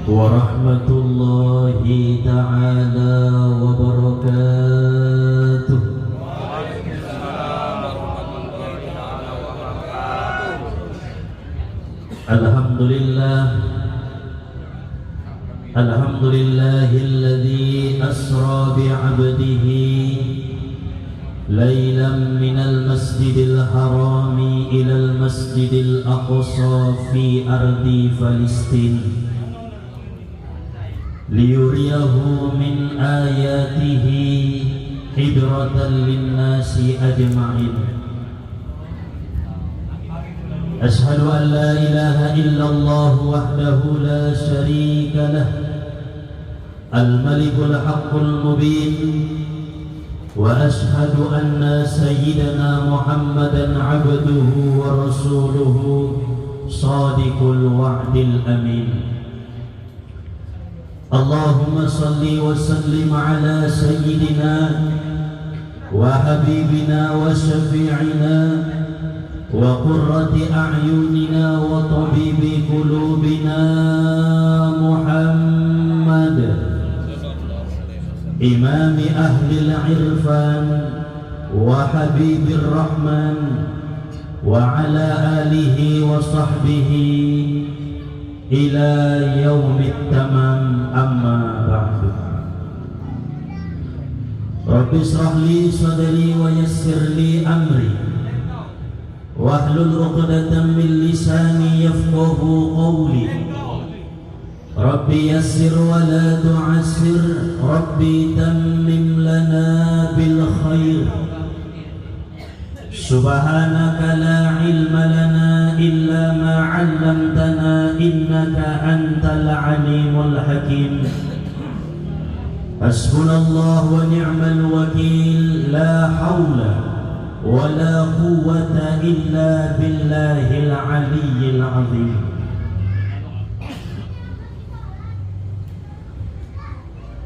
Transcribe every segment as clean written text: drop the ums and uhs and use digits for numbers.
warahmatullahi ta'ala wabarakatuh. Alhamdulillahilladzi asra bi'abdihi laylan minal masjidil harami ilal masjidil aqsa fi ardi Filistin liyuriyahu min ayatihi ibratan linnasi ajma'in. Ashhadu an la ilaha illallah wahdahu la sharika lah al-malikul haqqul mubin wa ashhadu anna sayyidana Muhammadan abduhu wa rasuluhu sadiqul wa'dil amin. Allahumma salli wa sallim ala sayyidina wa habibina wa syafi'ina wa qurrati a'yunina wa tabibi qulubina Muhammad imami ahli al-irfan wa habibir rahman wa ala alihi wa sahbihi ila yaumit tamam, amma ba'du. Rabbi shrah li sadri wa yassir li amri wahlul 'uqdatam min lisani yafqahu qawli. Rabbi yassir wa la tu'assir, Rabbi tammim lana bil khair. Subhanaka la ilma lana illa ma 'allamtana innaka antal alimul hakim. Hasbunallahu wa ni'mal wakil, la haula wa la quwwata illa billahil aliyyil azim.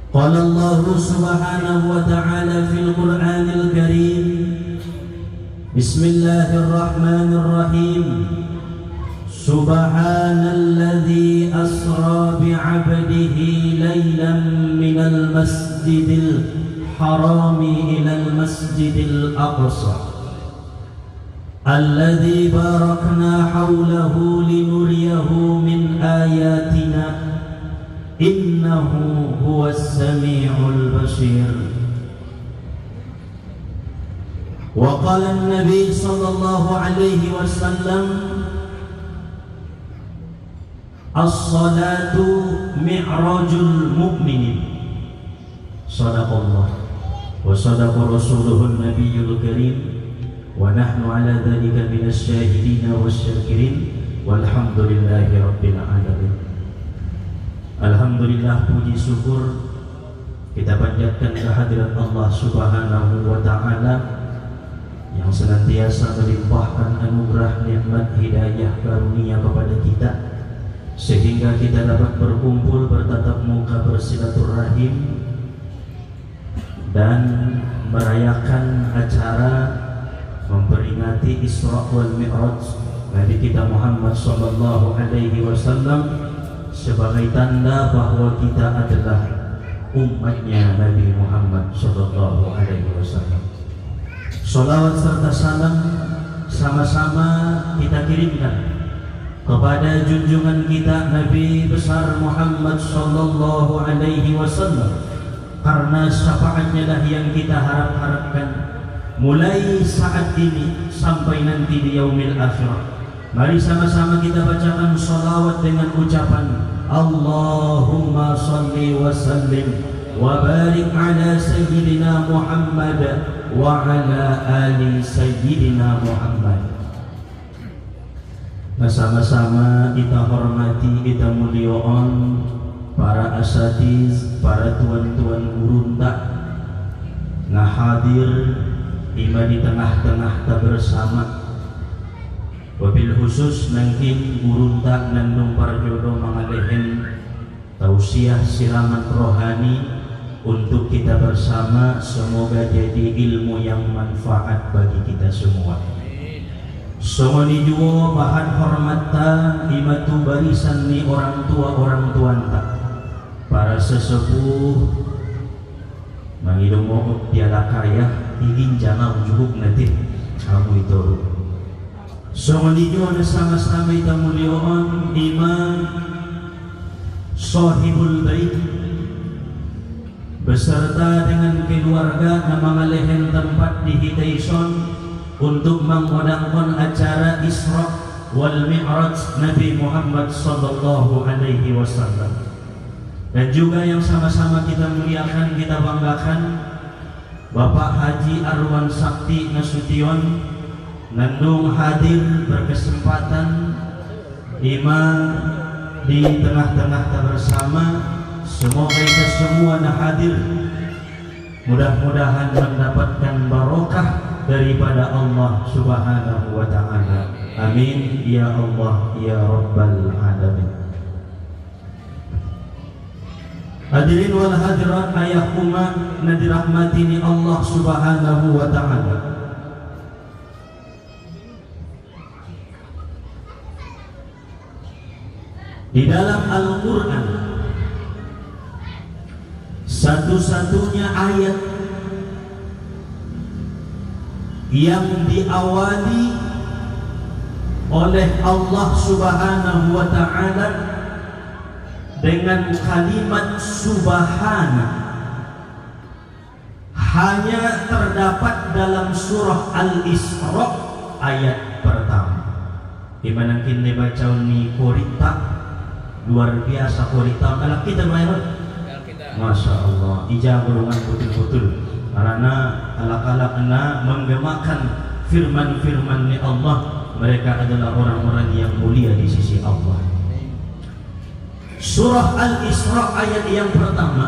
Qala Allah subhanahu wa ta'ala fil Qur'anil Karim, Bismillahirrahmanirrahim. Subhanalladzi asra bi'abdihi laylan minal masjidil harami ilal masjidil aqsa alladzi barakna hawlahu linuriyahu min ayatina innahu huwas sami'ul basir. Wa qala an-nabi sallallahu alaihi wasallam, as-salatu mi'rajul mu'minin. Sadaqallah wa sadaqa rasuluhun nabiyyul karim wa nahnu ala dhalika minas syahidin wasyakirin walhamdulillahi rabbil alamin. Alhamdulillah, puji syukur kita panjatkan kehadirat Allah subhanahu wa ta'ala yang senantiasa melimpahkan anugerah nikmat hidayah karunia kepada kita sehingga kita dapat berkumpul bertatap muka bersilaturahim dan merayakan acara memperingati Isra wal Mi'raj Nabi kita Muhammad sallallahu alaihi wasallam sebagai tanda bahwa kita adalah umatnya Nabi Muhammad sallallahu alaihi wasallam. Salawat serta salam sama-sama kita kirimkan kepada junjungan kita Nabi besar Muhammad sallallahu alaihi wasallam, karena syafaatnya lah yang kita harap-harapkan mulai saat ini sampai nanti di yaumil akhirah. Mari sama-sama kita bacakan salawat dengan ucapan Allahumma salli wa sallim wa barik ala sayyidina Muhammad wa ala ali sayyidina Muhammad. Bersama-sama kita hormati, kita muliakan para asatiz, para tuan-tuan gurunta nga hadir ima di tengah-tengah ta bersama. Wabil khusus nangkin gurunta nandung parjodo mangalehin tausiah siraman rohani untuk kita bersama, semoga jadi ilmu yang manfaat bagi kita semua. Songoni juo bahan hormata imatu barisan ni orang tuanta para sesepuh mangidong mo tiada kaya ingin jangan juguk nanti kamu itu. Songoni juo na sama-sama ita mulyoon imam sahibul bait beserta dengan keluarga na mga lehen tempat di Hitaison untuk mengodangkan acara Isra wal Mi'raj Nabi Muhammad sallallahu alaihi wasallam. Dan juga yang sama-sama kita muliakan, kita banggakan Bapak Haji Arwan Sakti Nasution nandung hadir berkesempatan imam di tengah-tengah kita bersama. Semoga kita semua nah hadir mudah-mudahan mendapatkan barokah daripada Allah Subhanahu wa ta'ala. Amin ya Allah ya Rabbal alamin. Hadirin wal hadirat ayah umat na dirahmati ni Allah Subhanahu wa ta'ala. Di dalam Al-Quran satu-satunya ayat yang diawali oleh Allah Subhanahu wa ta'ala dengan kalimat subhana hanya terdapat dalam surah Al-Isra ayat pertama. Dimana kini baca ni korita luar biasa korita kalau kita main Masya Allah ijab golongan betul-betul karena alak-alak menggemakan firman-firman ni Allah. Mereka adalah orang-orang yang mulia di sisi Allah. Surah Al-Isra ayat yang pertama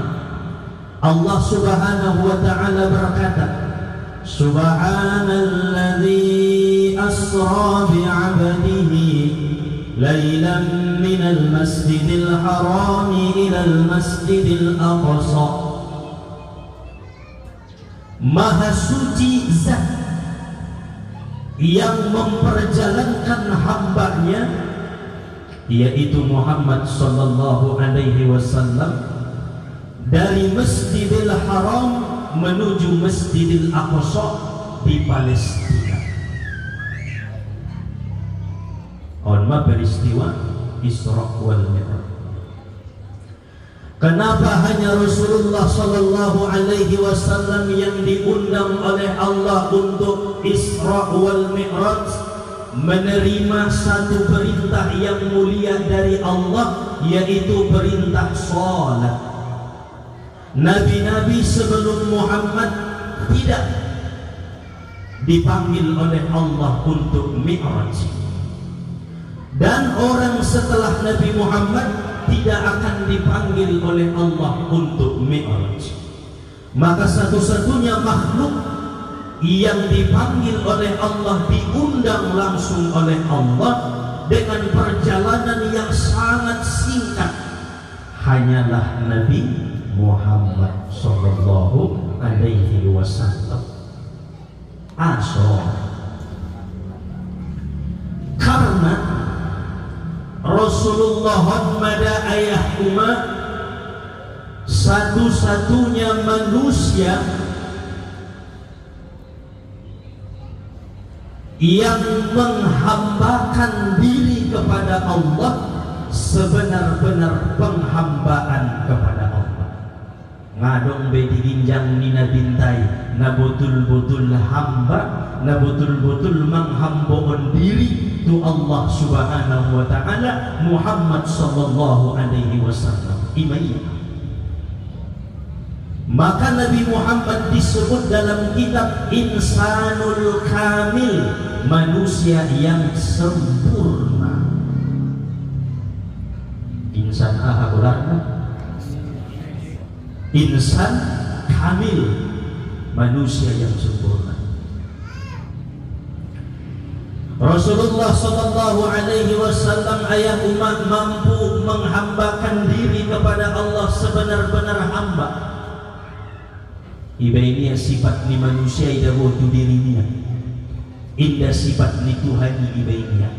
Allah Subhanahu wa ta'ala berkata Subhanalladzi asra bi'abdihi laylan minal masjidil harami ilal masjidil aqsa. Maha suci zat yang memperjalankan hambanya yaitu Muhammad sallallahu alaihi wasallam dari Masjidil Haram menuju Masjidil Aqsa di Palestina. Onma peristiwa Isra wal Mi'raj. Kenapa hanya Rasulullah sallallahu alaihi wasallam yang diundang oleh Allah untuk Isra wal Mi'raj, menerima satu perintah yang mulia dari Allah, yaitu perintah salat. Nabi-nabi sebelum Muhammad tidak dipanggil oleh Allah untuk Mi'raj, dan orang setelah Nabi Muhammad tidak akan dipanggil oleh Allah untuk Mi'raj. Maka satu-satunya makhluk yang dipanggil oleh Allah, diundang langsung oleh Allah dengan perjalanan yang sangat singkat, hanyalah Nabi Muhammad sallallahu alaihi wasallam. Karena Rasulullah pada ayah umat satu-satunya manusia yang menghambakan diri kepada Allah sebenar-benar penghambaan kepada Allah. Ngadong be diginjang nina bintai, na betul-betul hamba, na betul-betul menghambakan diri tu Allah Subhanahu wa ta'ala, Muhammad sallallahu alaihi wasallam. Imaiya. Maka Nabi Muhammad disebut dalam kitab Insanul Kamil, manusia yang sempurna. Insan ahagularna, insan kamil, manusia yang sempurna. Rasulullah sallallahu alaihi wasallam ayah umat mampu menghambakan diri kepada Allah sebenar-benar hamba. Iba ini sifat ni manusia ida butuh dirinya. inda sifat lituhani ibaidiyah.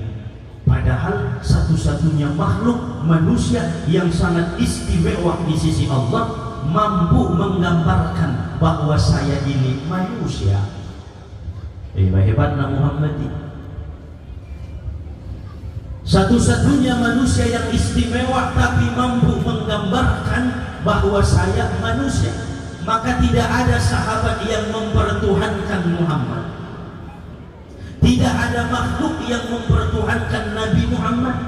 Padahal satu-satunya makhluk manusia yang sangat istimewa di sisi Allah mampu menggambarkan bahwa saya ini manusia. Hebatnya Muhammad ini. Satu-satunya manusia yang istimewa tapi mampu menggambarkan bahwa saya manusia. Maka tidak ada sahabat yang mempertuhankan Muhammad. Tidak ada makhluk yang mempertuhankan Nabi Muhammad,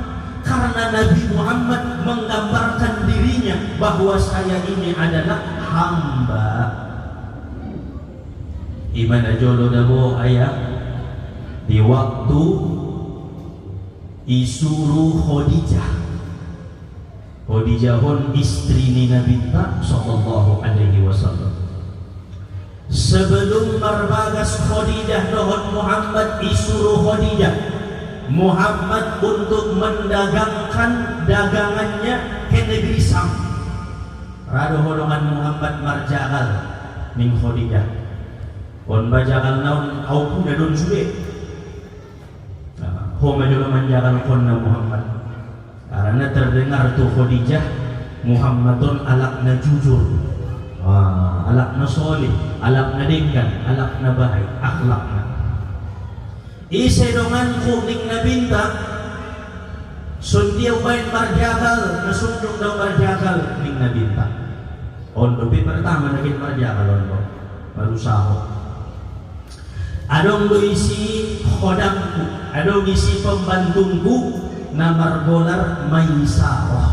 karena Nabi Muhammad menggambarkan dirinya bahwa saya ini adalah hamba. Imana jolo dabo ayah di waktu isuru Khadijah. Khadijah pun istri ni Nabi sallallahu alaihi wasallam. Sebelum marbagas Khadijah dohon Muhammad isuruh Khadijah Muhammad untuk mendagangkan dagangannya ke negeri Sam. Rado holongan Muhammad marjagal ning Khadijah. On bajagal naon au pun dadon sude. Ho majolo manjagal konna Muhammad. Karena terdengar tu Khadijah Muhammadun alakna jujur. Alakna soleh, alakna denggan, alakna baik, akhlakna. Isedongan kuning na binta, sundiaw bain marjagal, nasundong daw marjagal ning na binta. Ondo pertama naging marjagal ondo, marusaho. Adong do isi khodamku, adong isi pembantungku, na margolar Maisarah.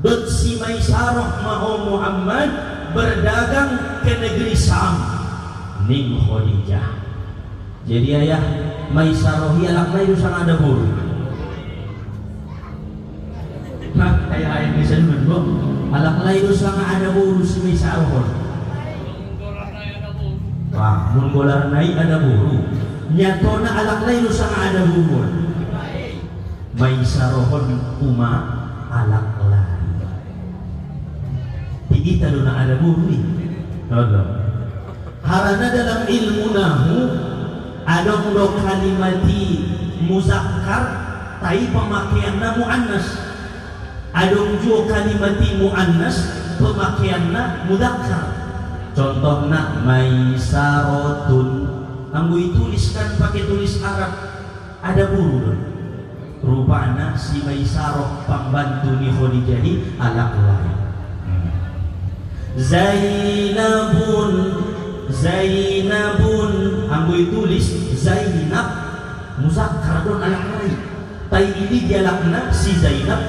Dot si Maisarah maho Muhammad berdagang ke negeri Sam ning Khadijah. Jadi ayah Maisarah hialak lain sang ada buru. Nah ayah bisa menbo alak lain sang ada buru si Maisarah. Wah, mun golar naik ada buru. Nyatona alak lain sang ada buru. Maisarah uma alak lain. Kita dona ada buri. Karena dalam ilmu nahu adong do kalimati muzakkar tai pemakaianna muannas. Adong jo kalimati muannas pemakaianna mudzakkar. Contohna Maisarotun. Anggo dituliskan pakai tulis Arab ada buru. Rupana si Maisarah pembantu ni Khadijah alak lain. Zainabun ambo tulis Zainab muzakkar don anak lain. Tai ini dialakna si Zainab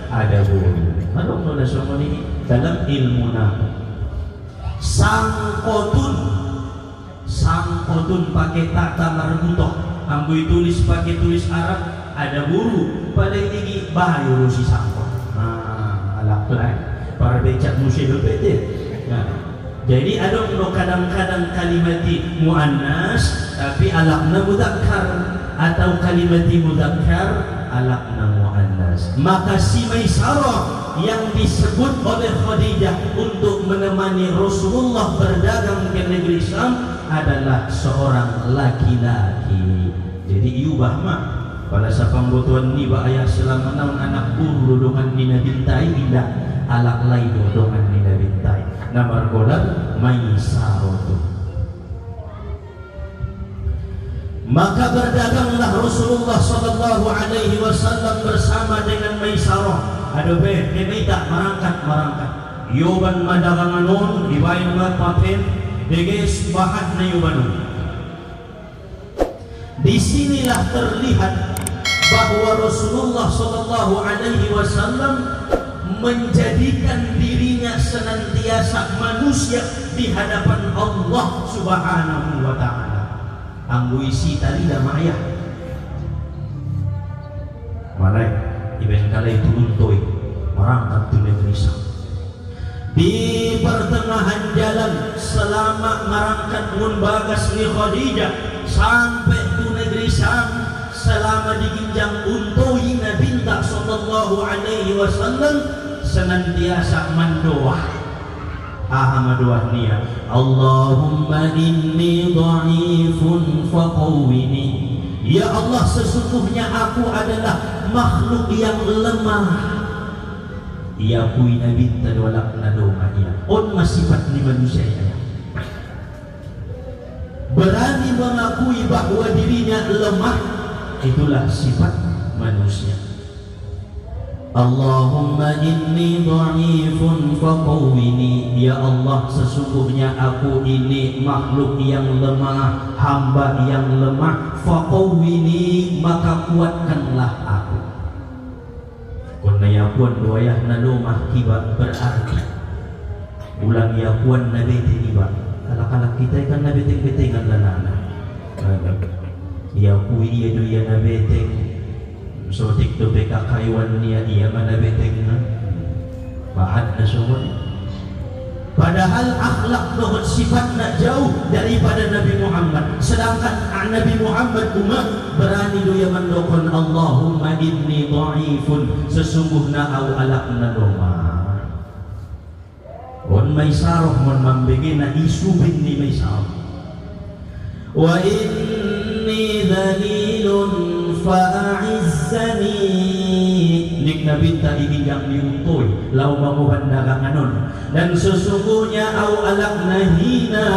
ada buru. Adong no semua ini dalam ilmu nahu. Sangkotun pakai tata marbutoh. Ambo tulis pakai tulis Arab ada buru. Pada ini bahayu si sangkot. Alak lain. Para becak musyid bete. Nah, jadi ada kadang-kadang kalimati muannas tapi alakna mudzakkar atau kalimati mudzakkar alakna muannas. Maka si Maisarah yang disebut oleh Khadijah untuk menemani Rasulullah berdagang ke negeri Syam adalah seorang laki-laki. Jadi iubah mah pada sapang botuan ni ba ayah selama naun anak buru dodongan nina bintai indah alak lain dodongan nina bintai. Nama golar Maisarah. Maka berdaganglah Rasulullah sallallahu alaihi wasallam bersama dengan Maisarah. Aduh be, kita marangkat. Yoban madagangan nun dibayin mat papen deges bahat na yobanun. Disinilah terlihat bahwa Rasulullah sallallahu alaihi wasallam menjadikan dirinya senantiasa manusia di hadapan Allah Subhanahu wa taala. Anggo isi tali da maya. Malai iben kala itu untoy marangkat tu negeri Syam. Di pertengahan jalan selama marangkat mun bagas ni Khadijah sampai tu negeri Syam selama diginjang untoi Nabi sallallahu alaihi wasallam senantiasa mendoa ahamaduah niya Allahumma inni dha'ifun faqawwini. Ya Allah, sesungguhnya aku adalah makhluk yang lemah. Ia kui nabi tadwalak nadumanya on masifat ni manusia ya. Berani mengakui bahwa dirinya lemah, itulah sifat manusia. Allahumma inni dha'ifun faqawwini. Ya Allah, sesungguhnya aku ini makhluk yang lemah, hamba yang lemah. Faqawwini, maka kuatkanlah aku. Kuna yakuan doyah nalumah kiba berarti ulang yakuan nabete iba. Kalak-kalak kita kan nabete-betengan lanana. Yakui iya doya nabete so tikto beka kaiwan niya iya manabeteng na bahad na sumod. Padahal akhlak dohot sifat na jauh daripada Nabi Muhammad. Sedangkan Nabi Muhammad umat berani doya mandokon Allahumma inni dha'ifun, sesungguhnya au alak na doma on may saroh mon mambigi na isubin ni may saroh. Wa inni dhalilun fa'a'izzani. Nik nabinta ibigang diutoy lau mamubandaganganon. Dan sesungguhnya au alak nahina,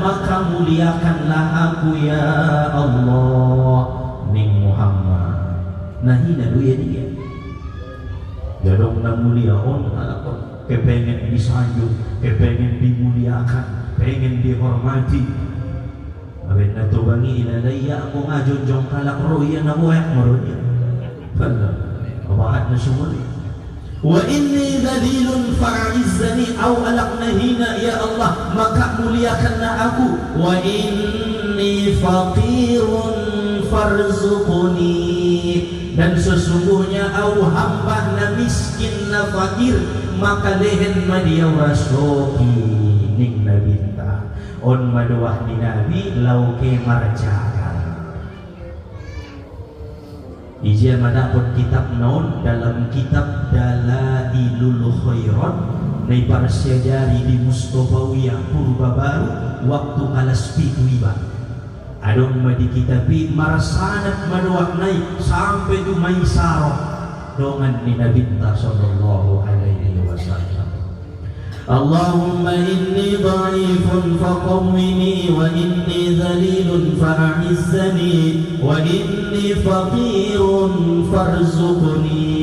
maka muliakanlah aku ya Allah. Ning Muhammad nahina duya dia jadong na mulia on alakon. Kepengen disanjung, kepengen dimuliakan, pengen dihormati. Abin na tubangi ilalaya ako nga jonjong kalak roya na buhay mo roya. Fala, kabahat na sumuli. Wa inni dhalilun fa'a'izzani, aw alak nahina ya Allah, maka muliakan na aku. Wa inni faqirun farzuqni. Dan sesungguhnya au hamba na miskin na fakir, maka lehen madiyaw rasoki. Ning nabinta on maduah ni Nabi lauke marjakan. Ijia madapot kitab naon dalam kitab Dalailul Khairat nai parsyajari di Mustofawiyah Purba Baru waktu alas pitu iba. Adong madi kitabi marasanat maduah nai sampai tu Maisarah dongan ni Nabi sallallahu alaihi wasallam. Allahumma inni dha'ifun faqawwini, wa inni dhalilun fa'a'izzani, wa inni faqirun farzuqni.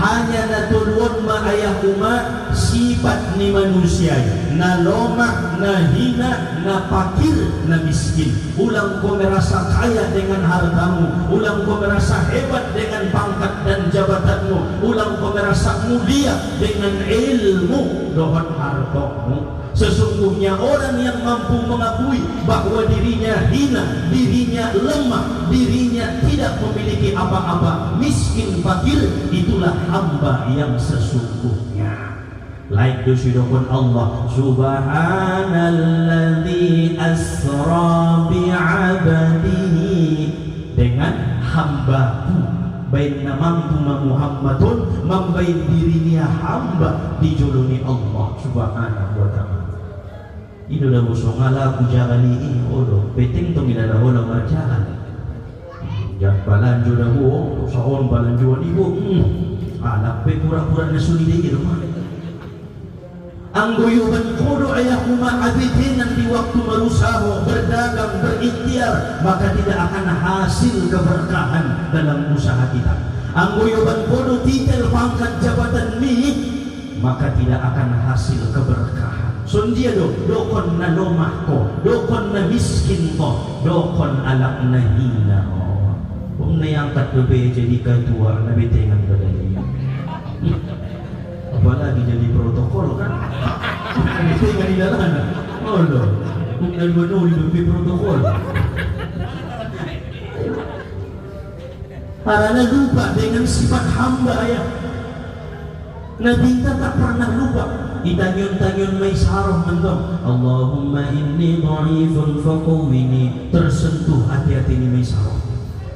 Hanya natulun ma ayah umat sifat ni manusia na lomah, na hina, na fakir, na miskin. Ulang kau merasa kaya dengan hartamu, ulang kau merasa hebat dengan pangkat dan jabatanmu, ulang kau merasa mulia dengan ilmu dohon hartamu. Sesungguhnya orang yang mampu mengakui bahwa dirinya hina, dirinya lemah, dirinya tidak memiliki apa-apa, miskin, fakir, itulah hamba yang sesungguhnya. Laik dusidokun Allah subhanalladzi asra bi'abadihi, dengan hambaku bain mampu Muhammadun membain dirinya hamba dijuluni Allah subhanahu wa ta'ala. Ino dah musuh ngala aku jangan ini odo peting tong ina dah olah marjahan jak balanjo dah ho saon balanjo ni ho anak pe pura-pura na suni deh rumah. Angguyuban kodo ayah umat abitinan di waktu berusaha berdagang berikhtiar, maka tidak akan hasil keberkahan dalam usaha kita. Angguyuban kodo titel pangkat jabatan ni, maka tidak akan hasil keberkahan. Sundia dokon na lomah ko, dokon na miskin ko, dokon alak na hina ko. Kung nayangkat dobe jadi ketua na bitengan badali. Apalagi jadi protokol kan? Bitengan di dalam. Oh loh, kung nalwano dobe protokol. Karena lupa dengan sifat hamba ya. Nabi kita tak pernah lupa. Itanyun-tanyun Maisarah mendong Allahumma inni dha'ifun faqawwini, tersentuh hati-hati ni Maisarah.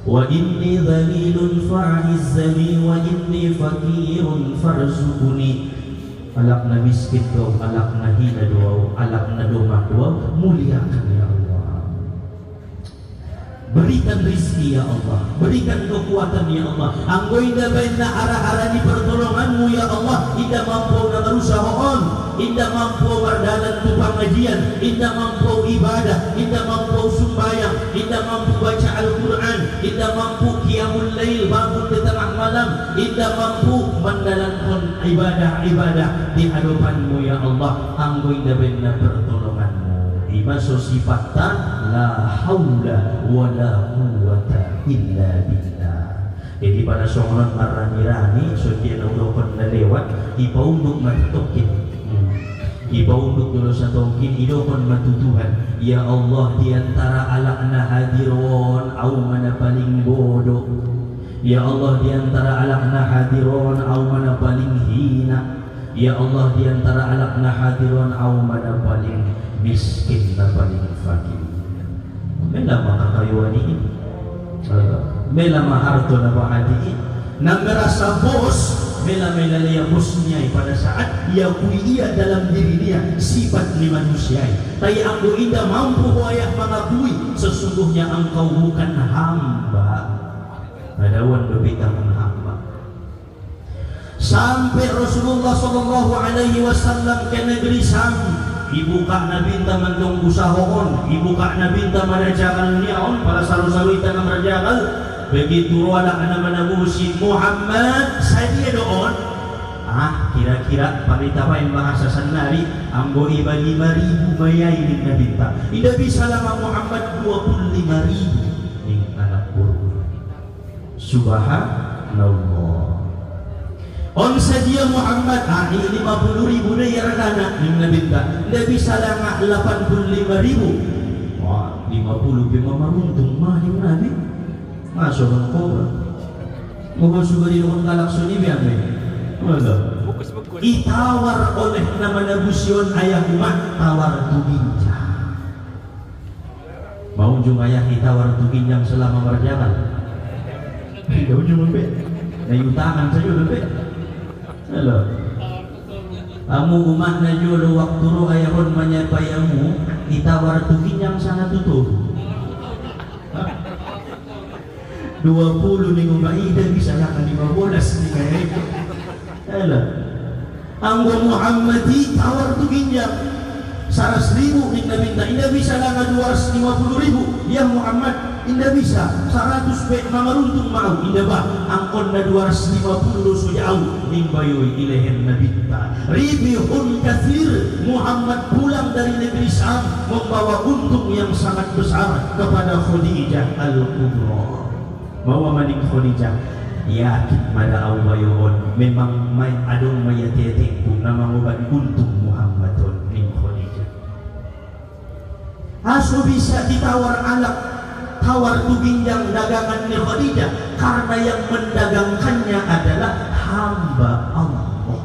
Wa inni dhalilun fa'a'izzani, wa inni faqirun farzuqni. alakna miskin doa, alakna hina doa, alakna domah doa, muliakan ya Allah. Berikan rizki ya Allah, berikan kekuatan ya Allah. Anggo indah baina arah-arah di pertolonganmu ya Allah. Indah mampu narusahoon, indah mampu berdalan tu pengajian, indah mampu ibadah, indah mampu sumbayang, indah mampu baca Al-Quran, indah mampu qiyamul lail bangun di tengah malam, indah mampu mendalankan ibadah-ibadah di hadapanmu ya Allah. Anggo indah baina pertolonganmu. Imaso sifatan la haula wala quwwata illa billah. Jadi pada songon marani-rani sotian ulokon na lewat ipaunduk matutokin, ipaunduk dulu satokin idokon matutuhan. Ya Allah, diantara alakna hadiron au mana paling bodoh. Ya Allah, diantara alakna hadiron au mana paling hina. Ya Allah, diantara alakna hadiron au mana paling miskin na paling fakir. Mela makakayuaniin, mela maharto na bahadiin, na merasa bos, mela liya bosnya pada saat ia kuiya dalam diri dia sifat ni manusia. Tapi anggo indah mampu wayah mengakui sesungguhnya engkau bukan hamba. Adawan bebitang hamba. Sampai Rasulullah SAW ke negeri Sam. Ibuka Nabi ta mantong usahoon, ibuka Nabi ta manajakal niyaon para salu-salu ita na manajakal. Begitu wala ka naman ang si Muhammad sadia doon. Kira-kira panita pa yung bahasa sanari anggo iba 5,000 mayay ni Nabi ta. Ida bisa lang ang Muhammad 25,000 ning anak guru. Subhanallah. On sadia Muhammad 50,000 na yaradana ning nabinta. Hindi bisa lang 85,000. Wah, 50 maruntung mahim nabi. Masuk ang kobra. Mugos juga di dalam galakson ni biar wala. Itawar oleh nama nabusyon ayah umat tawar tuginja. Mau jung ayah itawar tuginjang selama berjalan. Tidak ujung lebih. Nayu tangan saja lebih. Halo. Kamu umat na jolo waktu ro ayahon manyapayamu itawar tukin yang sana tutup. 20 ning umaida bisa lakan 15 ni kaya itu. Halo. Anggo Muhammadi tawar tukin yang 100,000 ning nabinta indah bisa lang 250,000 ya Muhammad. Indah bisa 100 pe mamaruntung mau indah ba angkon na 250 so jauh ning bayoy ilehen nabinta ribihun kathir. Muhammad pulang dari negeri Sam membawa untung yang sangat besar kepada Khadijah al-Kubra. Bawa maning Khadijah yakin mada awayon memang may adong mayateting kung namangubat untung Muhammadon ning Khadijah. Aso bisa ditawar anak tawar tuginjang dagangan ni Khadijah karena yang mendagangkannya adalah hamba Allah.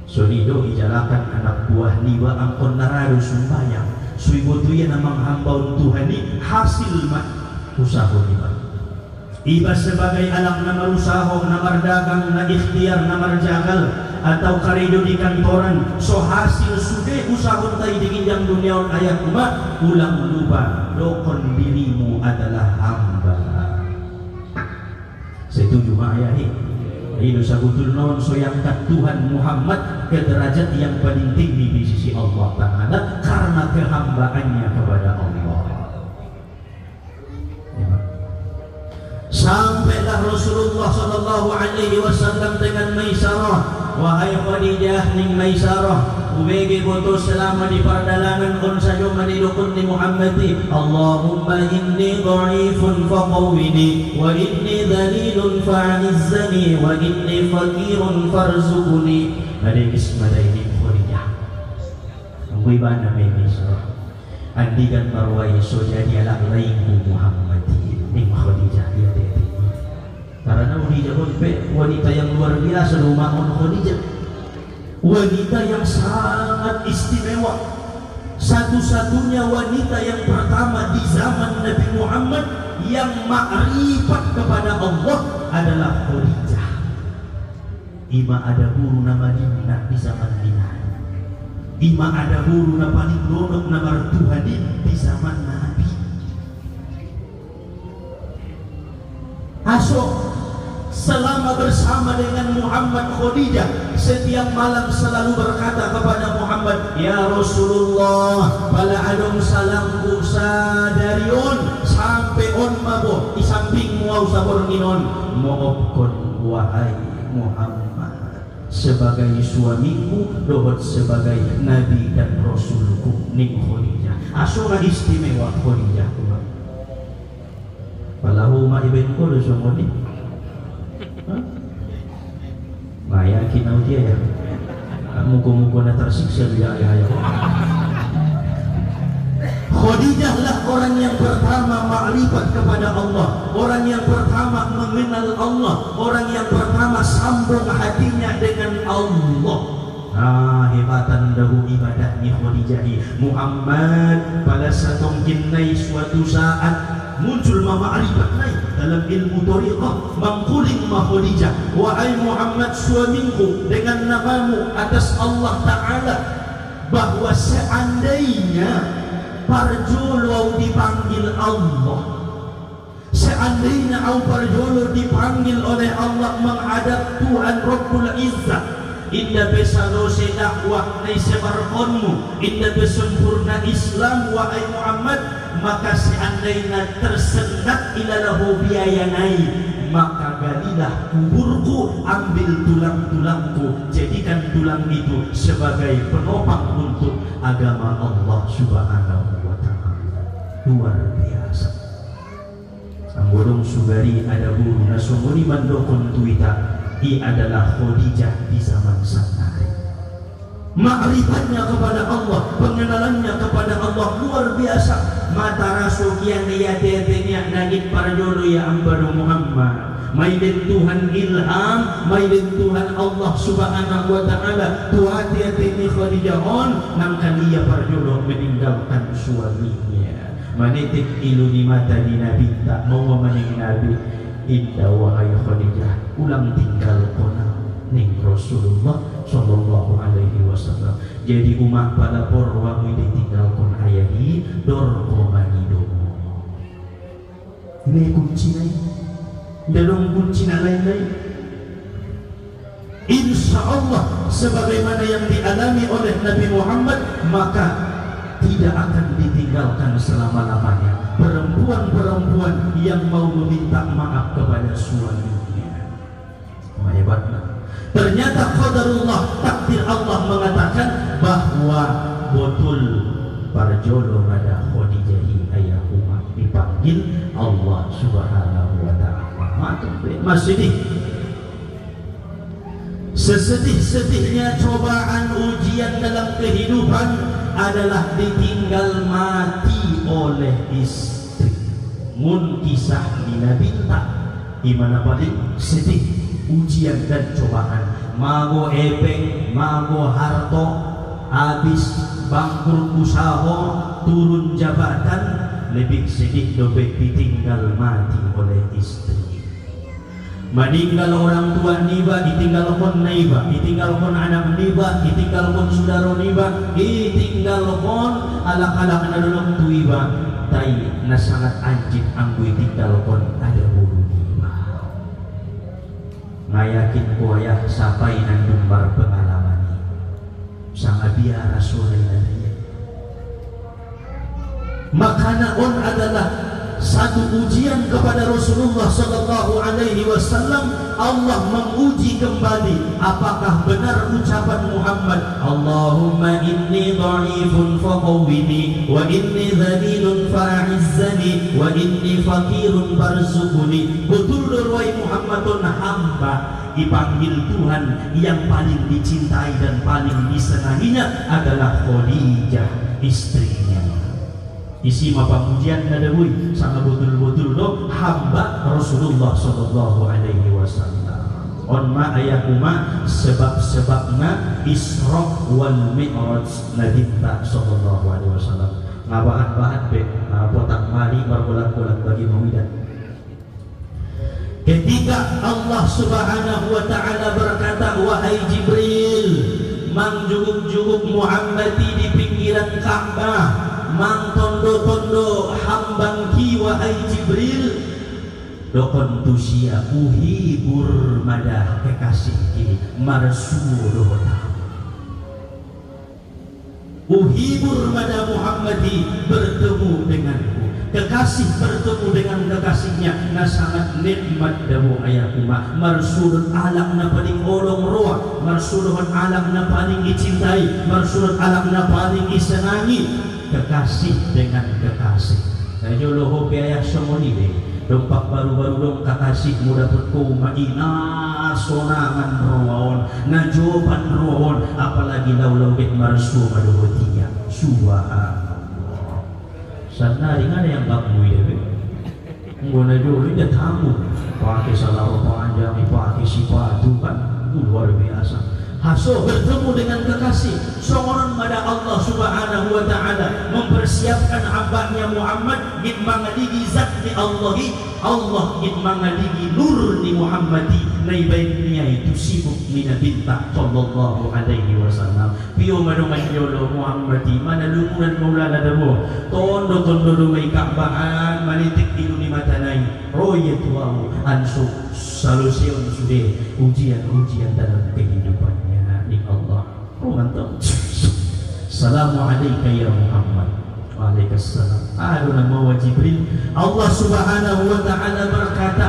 Sonido ijalakan anak buah niwa angkon narado sumbayang suibotuya namang hamba Tuhan ni hasil mat usaha niwa. Iba sebagai anak na marusaho na mardagang na ikhtiar na marjagal atau karido di kantoran so hasil sude usahon tayo di ginjang dunyaon ayat umat ulang lupa dokon dirimu adalah hamba. Setuju ayahi itu sabutul non so yang Tuhan Muhammad ke derajat yang paling tinggi di sisi Allah Ta'ala karena kehambaannya kepada Allah. Sampailah Rasulullah SAW dengan Maisarah. Wahai Khadijah ning Maisarah, ubege boto selama di perdalangan kon sajo manidukun ni Muhammadi. Allahumma inni dha'ifun faqawwini wa inni dhalilun fa'anizzani wa inni fakirun farzuqni. Ada kismada ini Khadijah. Anggoy ba na may Maisarah? Andigan marway so jadi alak lain Muhammadi ning Khadijah dia tete. Karena Khadijah wanita yang luar biasa rumah Khadijah, wanita yang sangat istimewa, satu-satunya wanita yang pertama di zaman Nabi Muhammad yang ma'rifat kepada Allah adalah Khadijah. Ima ada guru nama Madinah bisa Ima ada huru na paling donok na martuhani di zaman Nabi. Asok selama bersama dengan Muhammad, Khadijah setiap malam selalu berkata kepada Muhammad, ya Rasulullah, bala adong salamku sadarion sampai on mabo di samping muau sabor nginon, moopkon wahai Muhammad sebagai suamiku, dohot sebagai Nabi dan Rasulku ning Khadijah. Asok istimewa Khadijah kuma. Palahu ma ibn ko semua ni. Nah, yakin aku dia ya. Muka-muka na tersiksa dia ayah. Khadijah lah orang yang pertama makrifat kepada Allah, orang yang pertama mengenal Allah, orang yang pertama sambung hatinya dengan Allah. Nah, hebatan dahu ibadahnya Khadijah. Muhammad pada satu mungkin suatu saat muncul ma'rifat naik dalam ilmu tariqah, mangkuling Khadijah, wahai Muhammad suamiku, dengan namamu atas Allah Ta'ala, bahwa seandainya parjolo dipanggil Allah, seandainya au parjolo dipanggil oleh Allah menghadap Tuhan Rabbul Izzah, indah besalo dakwah nai sebarkonmu, indah besempurna Islam wahai Muhammad, maka seandainya tersendat ilalahu biaya naik, maka galilah kuburku, ambil tulang-tulangku, jadikan tulang itu sebagai penopang untuk agama Allah Subhanahu wa Ta'ala. Luar biasa. Anggolong sugari ada buru nasumuni mandokon tuita, i adalah Khadijah di zaman sanari. Ma'rifatnya kepada Allah, pengenalannya kepada Allah luar biasa. Mata rasukian ya tetenya nagit para jodoh ya ambaru Muhammad. Maiden Tuhan ilham, maiden Tuhan Allah Subhanahu wa Ta'ala. Tuhan tetenya Khadijah on nangkan ia para jodoh meninggalkan suaminya. Manitik ilu di mata di Nabi tak mau maning Nabi. Indah wahai Khadijah, ulang tinggal kona ning Rasulullah sallallahu alaihi wasallam. Jadi umat pada porwa mu ditinggal kon ayahi dor komani do. Ini kunci nai. Dalam kunci lain-lain. Insya Allah sebagaimana yang dialami oleh Nabi Muhammad, maka tidak akan ditinggalkan selama-lamanya perempuan-perempuan yang mau meminta maaf kepada suaminya. Hebatnya. Ternyata qadarullah, takdir Allah mengatakan bahwa betul parjolo pada Khadijah ayah umat dipanggil Allah Subhanahu wa Ta'ala. Masih sesedih-sedihnya cobaan ujian dalam kehidupan adalah ditinggal mati oleh istri. Mun kisah di Nabi tak dimana paling sedih ujian dan cobaan. Mago epeng, mago harto, habis bangkrut usaha, turun jabatan, lebih sedih dobek ditinggal mati oleh istri. Meninggal orang tua niba, ditinggalkan niba, ditinggalkan anak niba, ditinggalkan saudara niba, ditinggalkan alak-alak nadulok tuiba. Tai na sangat anjing anggu ditinggalkan ada bulu niba. Ngayakin ko ayah sapai nandumbar pengalaman sangat biara sore nadanya. Maka on adalah satu ujian kepada Rasulullah sallallahu alaihi wasallam. Allah menguji kembali apakah benar ucapan Muhammad, Allahumma inni dha'ifun faqawwini wa inni dhalilun fa'izzani wa inni faqirun farzuqni. Betul wahai Muhammadun hamba dipanggil Tuhan yang paling dicintai dan paling disenanginya adalah Khadijah istrinya. Isi pamujian nadawui sama betul-betul do hamba Rasulullah sallallahu alaihi wasallam. On ma ayakuma sebab-sebabna Isra wal Mi'raj Nabi sallallahu alaihi wasallam. Ngabahan-bahan be potak mari berbulan-bulan bagi mawidan. Ketika Allah Subhanahu wa Ta'ala berkata, wahai Jibril, juguk-juguk Muhammadi di pinggiran Ka'bah, mang tondo-tondo hambang ki wahai Jibril, dokon tusia uhibur madah kekasih ki marsuruh uhibur madah Muhammadi, bertemu denganku, kekasih bertemu dengan kekasihnya, na sangat nikmat dawu ayahuma, marsurun alam na paling olong roa, marsurun alam na paling dicintai, marsurun alam na paling isenangi, kekasih dengan kekasih. Nah joloh biaya semoni deh, dompak baru-baru dong kekasih muda berku maina sonangan roaon, najoban roaon, apalagi lau-lau get marsu madohotia, subhanallah. Sana ringan yang bak mui deh, ngona jolo dia tamu, pakai salaro panjang, pakai sepatu kan luar biasa. Haso bertemu dengan kekasih, seorang pada Allah Subhanahu wa Ta'ala mempersiapkan hambanya Muhammad git mangadigi zat ni Allahi, Allah git mangadigi nur ni Muhammadi, naibaitnya itu sibuk mina bintah sallallahu alaihi wasallam. Pio madongan yolo Muhammadi mana lumunan maulana dabo, tondo-tondo dumay Ka'baan, malitik ilu ni matanay, royet wow, ansuk solusion sudah ujian-ujian dalam kehidupan Allah. Oh mantap. Assalamualaikum ya Muhammad. Waalaikumsalam. Aduh nama Jibril. Allah Subhanahu wa Ta'ala berkata,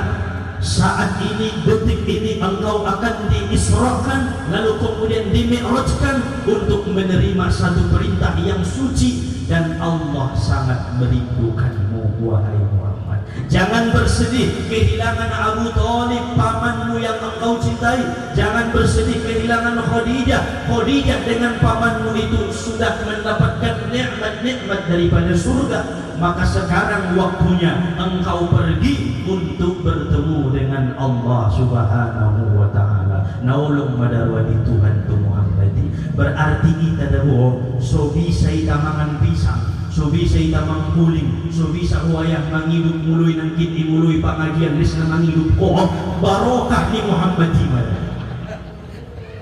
saat ini, detik ini engkau akan diisrakan, lalu kemudian dimi'rajkan untuk menerima satu perintah yang suci, dan Allah sangat merindukanmu wahai Muhammad. Jangan bersedih kehilangan Abu Thalib, pamanmu yang engkau cintai. Jangan bersedih kehilangan Khadijah. Khadijah dengan pamanmu itu sudah mendapatkan nikmat-nikmat daripada surga. Maka sekarang waktunya engkau pergi untuk bertemu dengan Allah Subhanahu wa Ta'ala. Naulung madarwadi Tuhan tu Muhammadi. Berarti kita dawo so bisa itamangan pisang, so bisa itamang kuling, so bisa wayah manghidup mului ng kiti mului pangajian ris na manghidup ko barokah ni Muhammadi mada.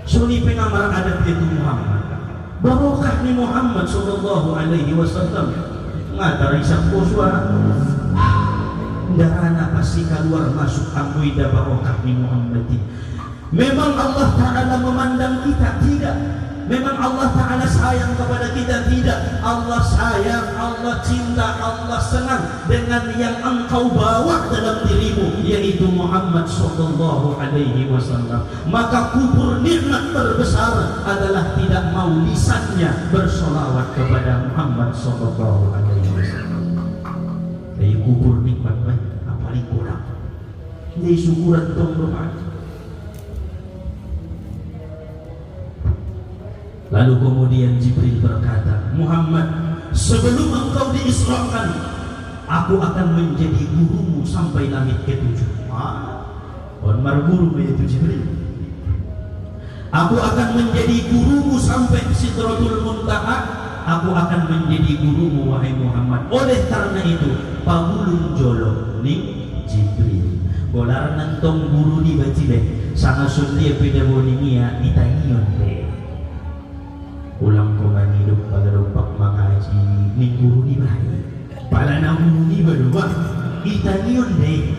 So ni pengamar adat itu Muhammad, barokah ni Muhammad sallallahu alaihi wasallam. Ngatara isang kuswa darana pasti keluar masuk ambuida barokah ni Muhammadi. Memang Allah Ta'ala memandang kita? Tidak. Memang Allah Ta'ala sayang kepada kita? Tidak. Allah sayang, Allah cinta, Allah senang dengan yang engkau bawa dalam dirimu, yaitu Muhammad sallallahu alaihi wasallam. Maka kubur nikmat terbesar adalah tidak mau lisannya bersolawat kepada Muhammad sallallahu alaihi wasallam. Dari kubur nikmat paling kurang. Ini syukuran tong doa. Lalu kemudian Jibril berkata, Muhammad, sebelum engkau diisrakan, aku akan menjadi gurumu sampai langit ke-7. Onmar guru yaitu Jibril. Aku akan menjadi gurumu sampai Sidratul Muntaha. Aku akan menjadi gurumu wahai Muhammad. Oleh karena itu, pagulung jolo ni Jibril. Bolar nantong guru di bacile, sangat sundia pedagognya ditangion deh. Ulang ko hidup pada rumpak mengaji ni guru ni baik pala na guru ni berdua itanion deh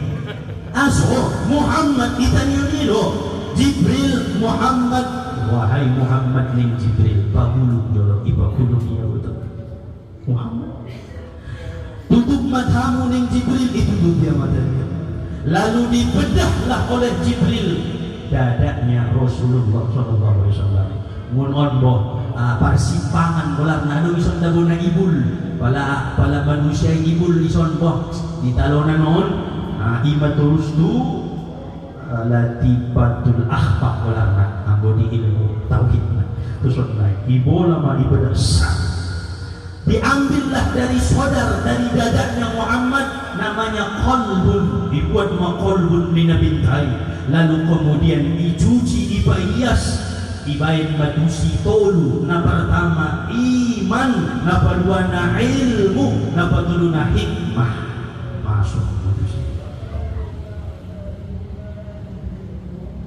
aso Muhammad itanion nilo Jibril Muhammad wahai Muhammad ning Jibril pagulung jolo ipagulung niya betul Muhammad tutup matamu ning Jibril, ditutup dia matanya, lalu dibedahlah oleh Jibril dadanya Rasulullah SAW. Mun onbo persimpangan bolar nado ison daguna ibul pala manusia ibul ison boh di talonan non ima terus tu latifatul akhfaq bolar na anggo di ilmu tauhid na terus naik ibola ma ibadah diambillah dari sodar dari dadanya Muhammad namanya qalbun, dibuat maqalbun minabintai, lalu kemudian dicuci dipahias ibain madusi tolu. Na pertama iman, na kedua na ilmu, na patulu na hikmah. Masuk madusi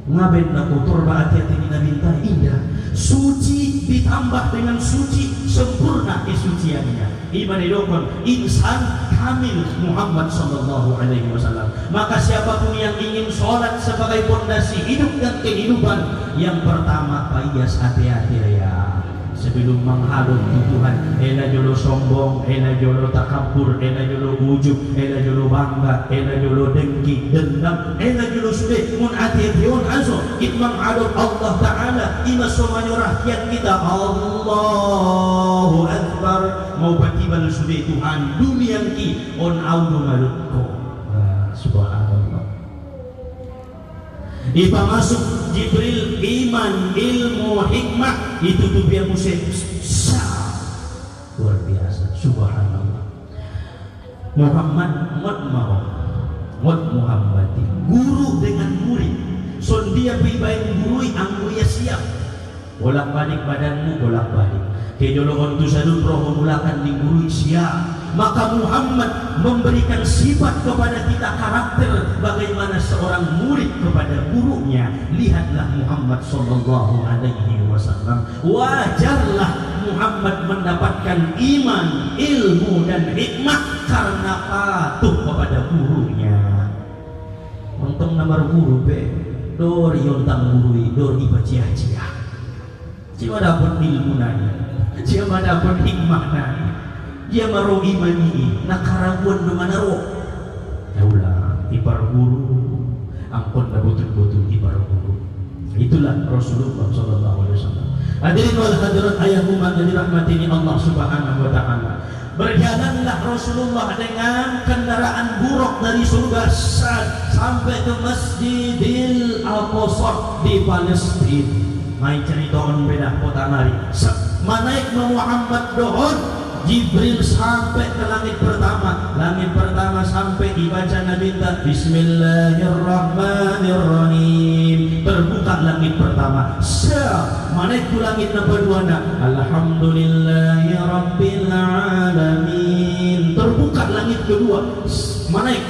ngaben na kotor ba hati-hati ni nabintai indah suci ditambah dengan suci, sempurna kesuciannya. Iman idokon insan kamil Muhammad sallallahu alaihi wasallam. Maka siapapun yang ingin sholat sebagai pondasi hidup dan kehidupan, yang pertama payas hati-hati ya. Sebelum menghalut Tuhan, ela jolo sombong, ela jolo takabur, ela jolo ujub, ela jolo bangga, ela jolo dengki, dendam, ela jolo sudah mun ati-atiun aso it menghalut Allah Ta'ala. Ima semuanya rakyat kita Allahu Akbar, mau batibal sudah Tuhan dunia ki on audu malutko. Subhanallah. Ipa masuk Jibril, iman, ilmu, hikmah, itu tuh biar musik luar biasa. Subhanallah. Muhammad Muhammadi guru dengan murid, son dia pibain guru anggu ya siap bolak balik badanmu bolak balik kejolo ontu sadun roh mulakan di guru siap. Maka Muhammad memberikan sifat kepada kita, karakter bagaimana seorang murid kepada gurunya. Lihatlah Muhammad sallallahu alaihi wasallam. Wajarlah Muhammad mendapatkan iman, ilmu dan hikmah karena patuh kepada gurunya. Untung nomor guru be, dor yontang guru, dor ibacia-cia. Cuma dapat ilmu nanya, cuma dapat hikmah nanya. Dia maru imani nakaraguan dengan roh. Daulah ipar guru, angkon na betul-betul ipar guru. Itulah Rasulullah sallallahu alaihi wasallam. Hadirin wal hadirat ayakumullah yang dirahmati Allah Subhanahu wa taala. Berjalanlah Rasulullah dengan kendaraan buruk dari surga sampai ke Masjidil Aqsa di Palestina. Mai ceritakan beda kota nari. Manaik Muhammad dohon Jibril sampai ke langit pertama sampai dibaca Nabi Bismillahirrahmanirrahim. Terbuka langit pertama. Manaik ke langit nomor dua Alhamdulillahi Rabbil Alamin. Terbuka langit kedua. Manaik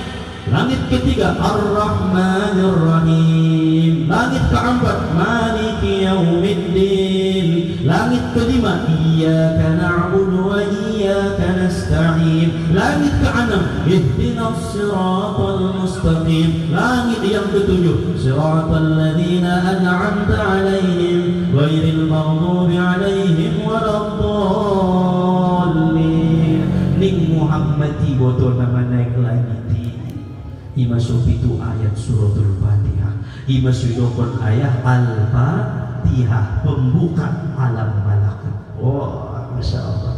langit ketiga Ar-Rahmanir-Rahim. Langit keempat Maliki Yaumiddin. Langit kelima Iyyaka na'budu wa iyyaka nasta'in. Langit keenam Ihdinas siratal mustaqim. Langit yang ketujuh Siratal ladzina an'amta 'alaihim ghairil maghdubi 'alaihim waladdallin. Ning Muhammadi boto nama naik langit. Imasup itu ayat suratul Fatihah. Imasudokon ayat Al-Fatihah, pembuka alam malakut. Oh, Masya Allah.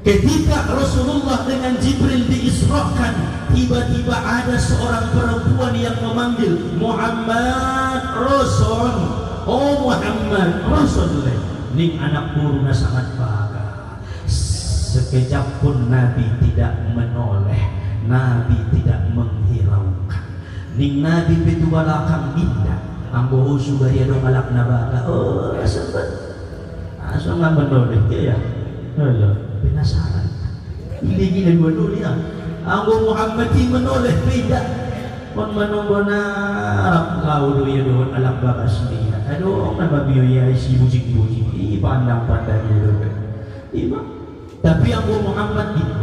Ketika Rasulullah dengan Jibril diisrakan, tiba-tiba ada seorang perempuan yang memanggil Muhammad Rasul. Oh Muhammad Rasul. Ning anak buruna sangat bangga. Sekejap pun Nabi tidak menoleh, Nabi tidak menghiraukan. Ning Nabi betu balakang indah, anggo sudah ya dong alak nabaga. Oh, sahabat, asal nggak menoleh dia ya. Halo, penasaran. Ini gila dua dunia. Anggo Muhammad menoleh beda. Pon menunggu narap kau do ya dong alak bagas dia. Aduh, nababiyo ya si bujik-bujik. Pandang-pandang ya dong. Iba. Tapi Abu Muhammad itu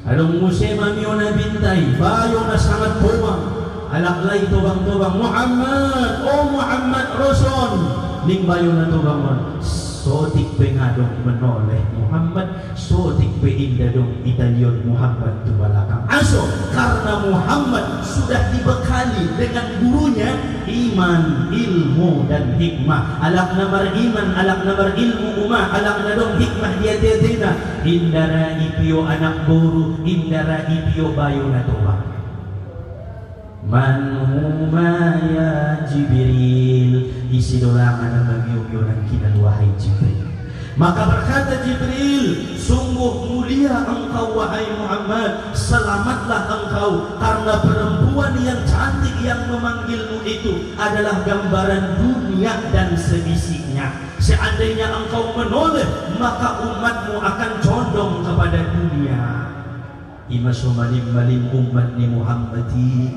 adong musema miona bintai bayo na sangat bomang alaklay tubang-tubang Muhammad, oh Muhammad Rasul. Ning bayo na tubangon sotik pengadong menoleh Muhammad, sotik peindadong Italion Muhammad tu balakang. Aso karena Muhammad sudah dibekali dengan gurunya iman, ilmu dan hikmah. Alak namar iman, alak namar ilmu umah, alak nadong hikmah dia tetena. Indara ipio anak guru, indara ipio bayo na tubang. Man huma ya Jibril, isi dolangan ang magyugyunan kinan wahai Jibril. Maka berkata Jibril, sungguh mulia engkau wahai Muhammad, selamatlah engkau karena perempuan yang cantik yang memanggilmu itu adalah gambaran dunia dan seisinya. Seandainya engkau menoleh, maka umatmu akan condong kepada dunia. Ima sumalim malim umat ni Muhammadi.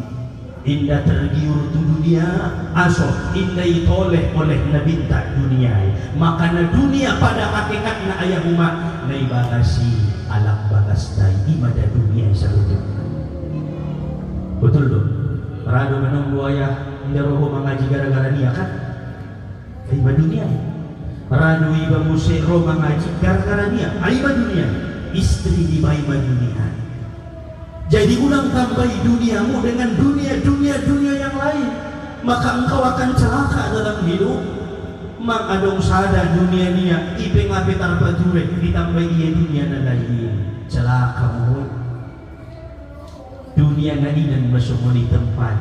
indah tergiur tu dunia aso indah itoleh oleh nabinta dunia maka na dunia pada hakikatnya ayah umat nai bagasi alam bagas dai imada dunia salujuk betul dong rado menunggu ayah indah roho mengaji gara-gara dia kan imada dunia rado iba musik roho mengaji gara-gara dia imada dunia istri di imada dunia. Jadi ulang tambahi duniamu dengan dunia yang lain, maka engkau akan celaka dalam hidup. Mak adong sada dunia nia ipe ngape tarpature ditambah iya dunia na lain celaka mo. Dunia na inan masumuli tempat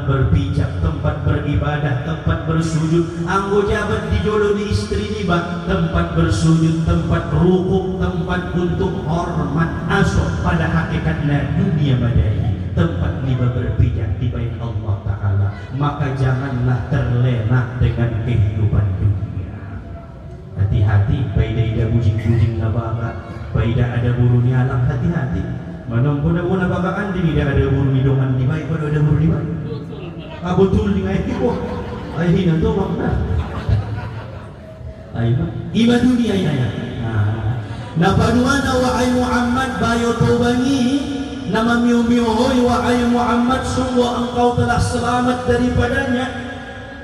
berpijak, tempat beribadah, tempat bersujud. Anggo jabat dijolo di istri niba, tempat bersujud, tempat rukuk, tempat untuk hormat. Aso pada hakikatnya dunia badai, tempat niba berpijak di bait Allah Ta'ala. Maka janganlah terlena dengan kehidupan dunia. Hati-hati, paida ida bujing-bujing nabaga, paida ada burunya alam, hati-hati. Manong puna bagaan din tidak ada buru hidungan di baik pada ada buru di baik. Betul di baik itu. Ay hinan to makna. Ay iba dunia ya. Napaduan wa ay Muhammad bayo tobangi nama miu-miu hoy wa ay Muhammad sungguh engkau telah selamat daripadanya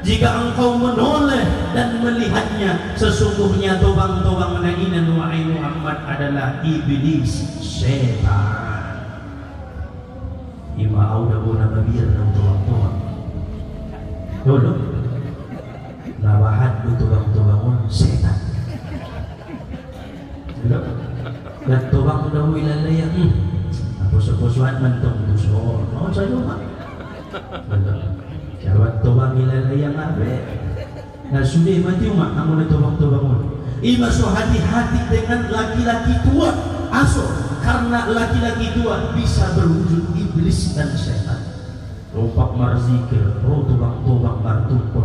jika engkau menoleh dan melihatnya. Sesungguhnya tobang-tobang nainan wa ay Muhammad adalah iblis, setan. Ima auda bona babir ng tuwang-tuwang dulu nabahat do tuwang-tuwangon setan dulu dan tuwang daw ilalaya puso-pusuan man tong puso no sayo ma dulu jawat tuwang ilalaya ngabe na sudi mati umat amo na tuwang-tuwangon ima so hati-hati dengan laki-laki tua aso karena laki-laki tua bisa berwujud iblis dan setan. Rompak marzikir, roh tubang-tubang martupot.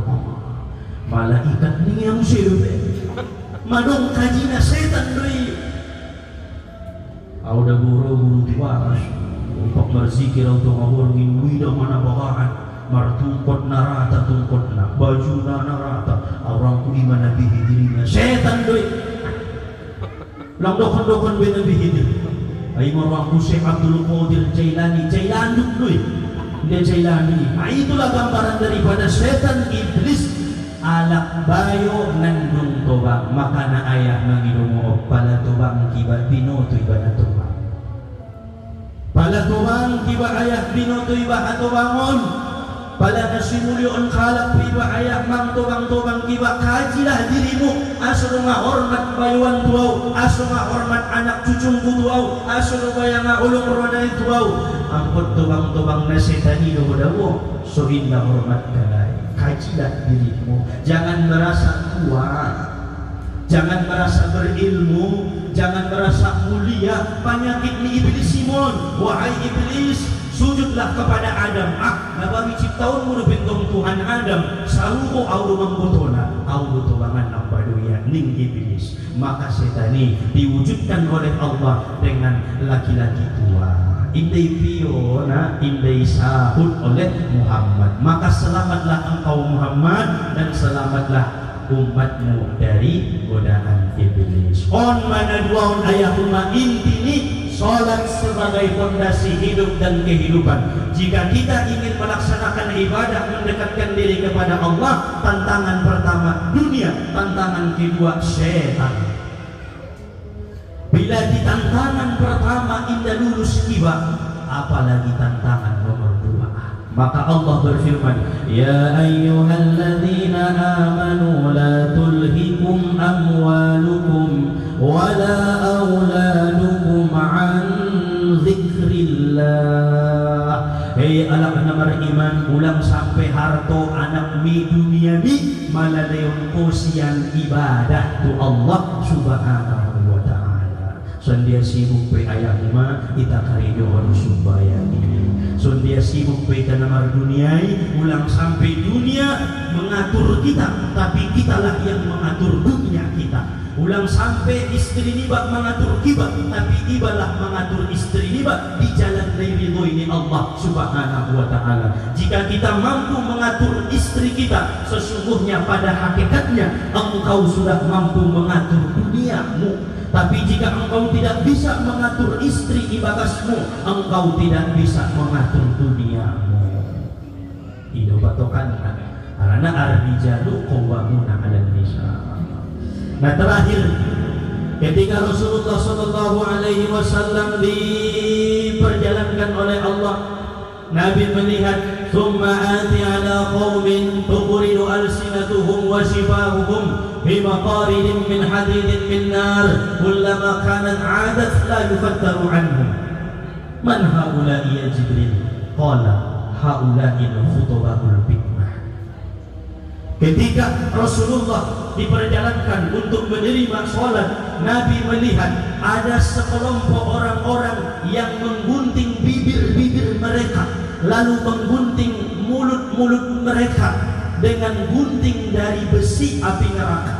Malaikat ni yang silupe. Madong kajina setan doi. Auda guru diwaras. Rompak marzikir auto ngahorngin wida mana bagaan. Martupot narata tungkot na. Baju na narata. Orang ku imana bihi dirinya. Setan doi. Lang dokon-dokon binabihi diri. Ay marwang Syekh Abdul Qadir Jailani Jailanduk doi dia Jailani. Itulah gambaran daripada setan iblis alak bayo nandung tobang maka na ayah mangidumo pala tobang kiba binoto iba na tobang pala tobang kiba ayah binoto iba atobangon pala nasimulyoon kalak iba ayah mang tobang-tobang kiba kajilah dirimu aso nga hormat bayuan tuaw aso nga hormat anak cucung tuaw aso nga ulung roda tuaw angkot tobang-tobang na setani do dawo so indah hormat kalay kajilah dirimu jangan merasa kuat jangan merasa berilmu jangan merasa mulia penyakit ni iblis Simon wahai iblis sujudlah kepada Adam nabagi ciptaun mulu bintong Tuhan Adam saluko audo mangbotola audo tobangan nampaduya ning iblis maka setani diwujudkan oleh Allah dengan laki-laki tua indai piona indai sahut oleh Muhammad maka selamatlah engkau Muhammad dan selamatlah umatmu dari godaan iblis on mana duaun ayahuma intini salat sebagai fondasi hidup dan kehidupan. Jika kita ingin melaksanakan ibadah mendekatkan diri kepada Allah, tantangan pertama dunia, tantangan kedua setan. Bila di tantangan pertama indah lulus kiba, apalagi tantangan nomor dua. Maka Allah berfirman, Ya ayyuhalladzina amanu la tulhikum amwalukum wala auladukum an zikrillah. Hei anak na beriman, ulang sampai harto anak mi dunia mi malalayon ko siyan ibadah tu Allah subhanahu wa ta'ala. Sandia sibuk pe ayah ma ita karidoon subayani. Sandia sibuk pe tanamar duniai, ulang sampai dunia mengatur kita, tapi kitalah yang mengatur dunia kita. Ulang sampai istri niba mengatur iba, tapi ibalah mengatur istri niba di jalan ridho ini Allah Subhanahu wa taala. Jika kita mampu mengatur istri kita, sesungguhnya pada hakikatnya engkau sudah mampu mengatur duniamu. Tapi jika engkau tidak bisa mengatur istri ibadahmu, engkau tidak bisa mengatur duniamu. Itu patokan karena ar-rijalu qawwamuna 'alan nisa. Nah, terakhir ketika Rasulullah sallallahu alaihi wasallam diperjalankan oleh Allah, Nabi melihat thumma ati ala qaumin tuqridu alsinatuhum wa shifahuhum bimaqaridin min hadidin min nar kullama kanat 'adat la yufattaru anhum man haula'i ya Jibril qala haula'i al-khutbaul hikmah. Ketika Rasulullah diperjalankan untuk menerima sholat, Nabi melihat ada sekelompok orang-orang yang menggunting bibir-bibir mereka, lalu menggunting mulut-mulut mereka dengan gunting dari besi api neraka.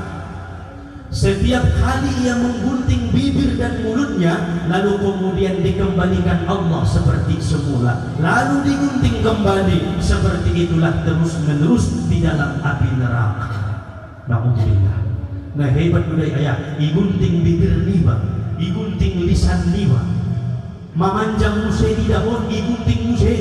Setiap kali ia menggunting bibir dan mulutnya, lalu kemudian dikembalikan Allah seperti semula, lalu digunting kembali. Seperti itulah terus menerus di dalam api neraka. Na'udzubillah. Nah, hebat budaya igunting bibir niba, igunting lisan niba, memanjang muse di dahon, igunting muse,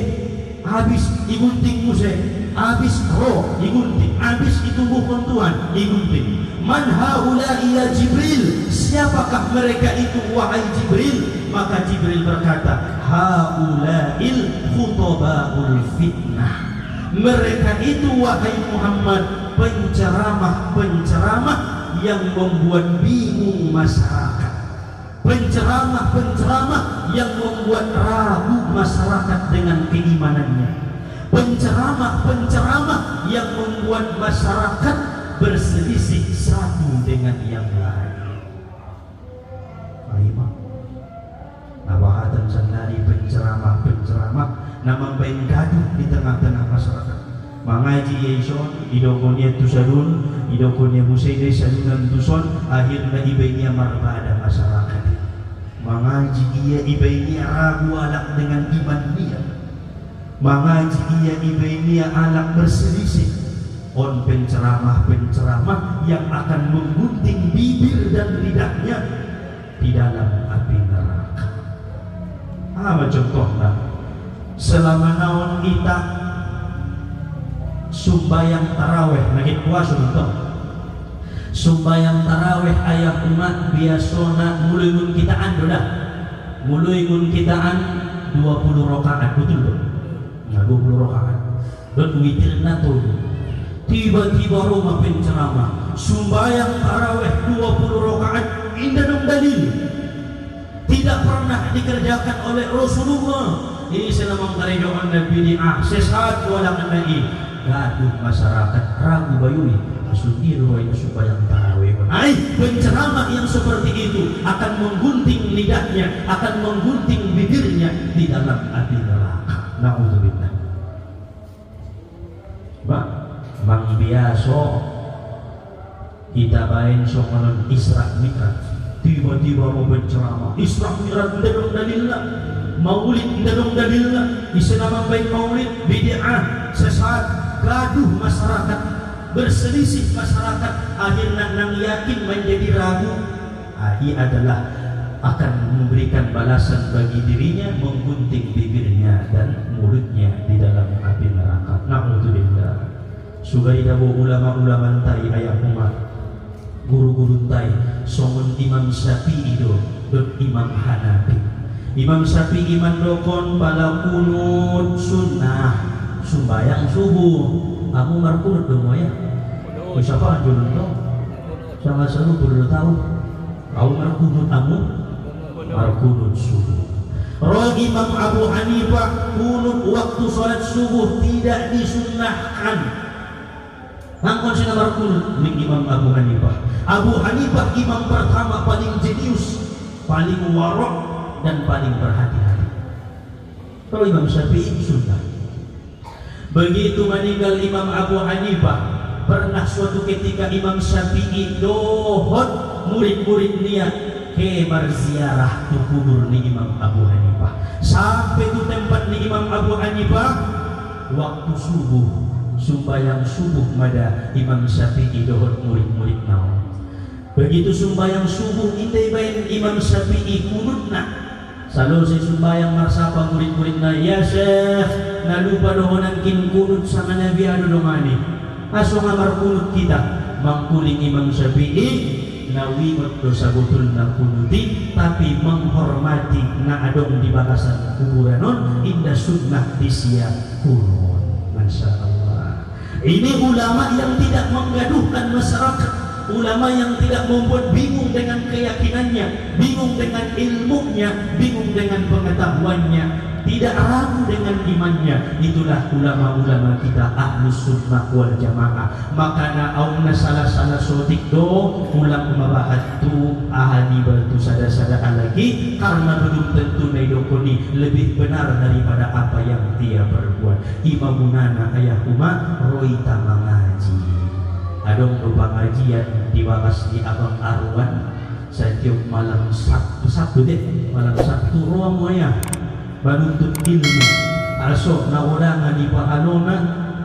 habis igunting muse, habis roh igunting, habis tubuh kontuan igunting. Man haula'i ya Jibril, siapakah mereka itu wahai Jibril? Maka Jibril berkata, haula'il khutbaul fitnah. Mereka itu wahai Muhammad penceramah-penceramah yang membuat bingung masyarakat, penceramah-penceramah yang membuat ragu masyarakat dengan keimanannya, penceramah-penceramah yang membuat masyarakat berselisih satu dengan yang lain. Aima nabahatan sendiri penceramah-penceramah nama bain gaduh di tengah-tengah masyarakat. Mengaji yeson idokonya tusadun, idokonya musaide sadunan tuson, akhirnya ibainya marbada masyarakat. Mengaji dia ibainya ragu alak dengan iman dia. Mengaji dia ibainya alak berselisih. On penceramah-penceramah yang akan menggunting bibir dan lidahnya di dalam api neraka. Apa contohnya? Selama naon kita sumbayang taraweh, lagi puasa betul. Sumbayang taraweh ayah umat biasona mulaiun kitaan dah. Mulaiun kitaan 20 rakaat betul dong. Nah, 20 rakaat. Dan witirna tuh. Tiba-tiba rumah penceramah sumbayang taraweh 20 rakaat indah dong dalil tidak pernah dikerjakan oleh Rasulullah. Ini senamang karejaan Nabi di sesat walang naik gaduh masyarakat ragu bayui asudi ruwayna sumbayang taraweh. Penceramah yang seperti itu akan menggunting lidahnya, akan menggunting bibirnya di dalam api neraka. Na'udzubillah. Mang biasa kita bain sokonon Isra Mi'raj, tiba-tiba mau berceramah Isra Mi'raj ndadong dalilna, maulid ndadong dalilna, isenamang bain maulid bid'ah, sesat, gaduh masyarakat, berselisih masyarakat, akhirnya nang yakin menjadi ragu. Ia adalah akan memberikan balasan bagi dirinya menggunting bibirnya dan mulutnya di dalam api neraka. Na'udzubillah. Sugai dabo ulama-ulama tai ayah umat, guru-guru tai songon Imam Syafi'i do dan Imam Hanafi. Imam Syafi'i mandokon bala kunut sunnah sumbayang subuh. Kamu markunut dong ya? Siapa anjulun dong? Sama selalu perlu tahu. Kamu markunut kamu markunut subuh. Roh Imam Abu Hanifah kunut waktu sholat subuh tidak disunnahkan. Nangkon si nomor kunut ning Imam Abu Hanifah. Abu Hanifah imam pertama paling jenius, paling warok dan paling berhati-hati. Kalau Imam Syafi'i sunnah. Begitu meninggal Imam Abu Hanifah, Pernah suatu ketika Imam Syafi'i dohon murid-murid dia ke berziarah tu kubur ni Imam Abu Hanifah. Sampai tu tempat ni Imam Abu Hanifah, waktu subuh, sumbayang subuh mada Imam Syafi'i dohon murid-murid naon. Begitu sumbayang subuh indai bain Imam Syafi'i kunutna. Selalu saya sumbayang marsapa murid-muridna, ya Syekh, na lupa dohonan kin kunut sama Nabi adu dongani. Aso ngamar kunut kita, mangkuling Imam Syafi'i nawimat dosa betul na kunuti, tapi menghormati na adong di bakasan kuburanon indah sunnah disia kunut. Masya Allah. Ini ulama yang tidak menggaduhkan masyarakat, ulama yang tidak membuat bingung dengan keyakinannya, bingung dengan ilmunya, bingung dengan pengetahuannya, tidak ragu dengan imannya. Itulah ulama-ulama kita Ahlus Sunnah wal Jamaah. Makana auna salah-salah sotik do ulang mabahat tu ahadi batu sada-sada lagi, karena belum tentu naidokoni lebih benar daripada apa yang dia perbuat. Imamunana ayahuma roita mengaji. Adong lupa ngajian di bakas di Abang Arwan setiap malam Sabtu deh, malam Sabtu ruang moya banuntut ilmu. Aso nawadangan di pahalona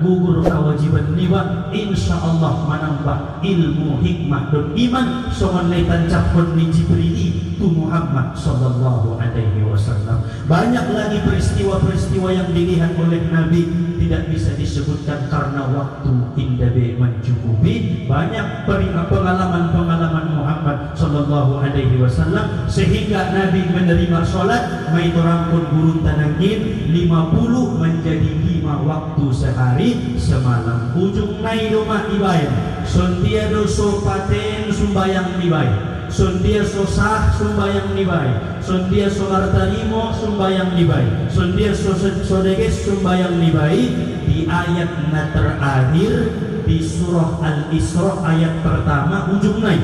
gugur kewajiban niwa, insya Allah menambah ilmu, hikmah dan iman. Songan naitan capon ni Jibrili tu Muhammad sallallahu alaihi wasallam. Banyak lagi peristiwa-peristiwa yang dilihat oleh Nabi tidak bisa disebutkan karena waktu indabe mencukupi. Banyak pengalaman-pengalaman Muhammad sallallahu alaihi wasallam sehingga Nabi menerima salat maitorangkun gurun tanangin 50 menjadi 5 waktu sehari semalam. Ujung nai rumah ibayan sontia doso paten sumbayang nibai, sontia sosah sumbayang nibai, sontia solar tarimo sumbayang nibai, sontia sodeges sumbayang nibai. Di ayat na terakhir di surah Al-Isra ayat pertama ujung nai,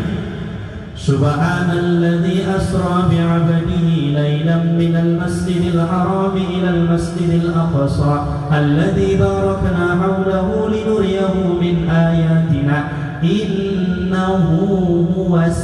Subhanalladzi asra bi'abdihi laylan minal masjidil haram ilal masjidil aqsa alladzi barakna hawlahu linuriyahu min ayatina innahu huwas